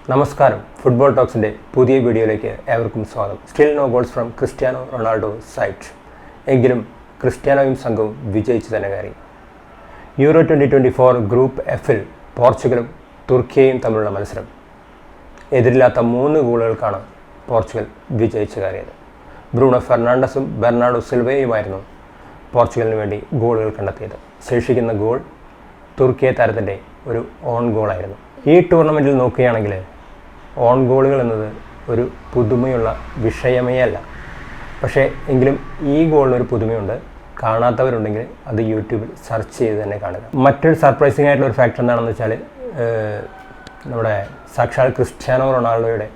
നമസ്കാരം. ഫുട്ബോൾ ടോക്സിൻ്റെ പുതിയ വീഡിയോയിലേക്ക് ഏവർക്കും സ്വാഗതം. Still no goals from Cristiano Ronaldo side. എങ്കിലും ക്രിസ്ത്യാനോയും സംഘവും വിജയിച്ചു തന്നെ കയറി. യൂറോ 2024 ഗ്രൂപ്പ് എഫിൽ പോർച്ചുഗലും തുർക്കിയയും തമ്മിലുള്ള മത്സരം എതിരില്ലാത്ത 3 ഗോളുകൾക്കാണ് പോർച്ചുഗൽ വിജയിച്ചു കയറിയത്. ബ്രൂണോ ഫെർണാണ്ടസും ബെർണാഡോ സിൽവയുമായിരുന്നു പോർച്ചുഗലിന് വേണ്ടി ഗോളുകൾ കണ്ടെത്തിയത്. ശേഷിക്കുന്ന ഗോൾ തുർക്കിയെ താരത്തിൻ്റെ ഒരു ഓൺ ഗോളായിരുന്നു. ഈ ടൂർണമെൻറ്റിൽ നോക്കുകയാണെങ്കിൽ ഓൺ ഗോളുകൾ എന്നത് ഒരു പുതുമയുള്ള വിഷയമേ അല്ല. പക്ഷേ എങ്കിലും ഈ ഗോളിനൊരു പുതുമയുണ്ട്. കാണാത്തവരുണ്ടെങ്കിൽ അത് യൂട്യൂബിൽ സെർച്ച് ചെയ്ത് തന്നെ കാണുക. മറ്റൊരു സർപ്രൈസിംഗ് ആയിട്ടുള്ള ഒരു ഫാക്ടർ എന്താണെന്ന് വെച്ചാൽ നമ്മുടെ സാക്ഷാൽ ക്രിസ്ത്യാനോ റൊണാൾഡോയുടെ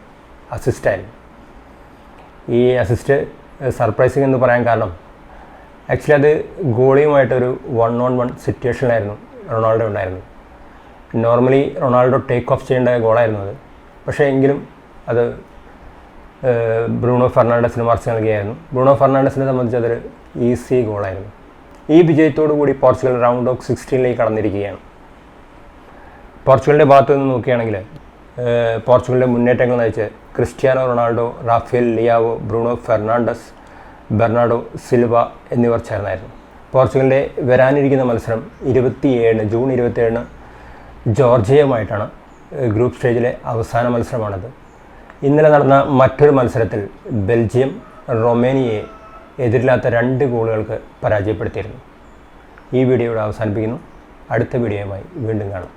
അസിസ്റ്റായിരുന്നു. ഈ അസിസ്റ്റ് സർപ്രൈസിംഗ് എന്ന് പറയാൻ കാരണം ആക്ച്വലി അത് ഗോളിയുമായിട്ടൊരു 1-on-1 സിറ്റുവേഷനിലായിരുന്നു റൊണാൾഡോ ഉണ്ടായിരുന്നത്. നോർമലി റൊണാൾഡോ ടേക്ക് ഓഫ് ചെയ്യേണ്ട ഗോളായിരുന്നു അത്. പക്ഷേ എങ്കിലും അത് ബ്രൂണോ ഫെർണാണ്ടസിന് മറിച്ച് നൽകിയായിരുന്നു. ബ്രൂണോ ഫെർണാണ്ടസിനെ സംബന്ധിച്ച് അതൊരു ഈസി ഗോളായിരുന്നു. ഈ വിജയത്തോടു കൂടി പോർച്ചുഗൽ റൗണ്ട് ഓഫ് 16 കടന്നിരിക്കുകയാണ്. പോർച്ചുഗലിൻ്റെ ഭാഗത്തു നിന്ന് നോക്കുകയാണെങ്കിൽ പോർച്ചുഗലിൻ്റെ മുന്നേറ്റങ്ങൾ നയിച്ച് Cristiano Ronaldo, Rafael Leao, Bruno Fernandes, Bernardo Silva എന്നിവർ ചേർന്നായിരുന്നു. പോർച്ചുഗലിൻ്റെ വരാനിരിക്കുന്ന മത്സരം ജൂൺ 27 ജോർജിയയുമായിട്ടാണ്. ഗ്രൂപ്പ് സ്റ്റേജിലെ അവസാന മത്സരമാണത്. ഇന്നലെ നടന്ന മറ്റൊരു മത്സരത്തിൽ ബെൽജിയം റൊമേനിയയെ എതിരില്ലാത്ത 2 ഗോളുകൾക്ക് പരാജയപ്പെടുത്തിയിരുന്നു. ഈ വീഡിയോ ഇവിടെ അവസാനിപ്പിക്കുന്നു. അടുത്ത വീഡിയോയുമായി വീണ്ടും കാണാം.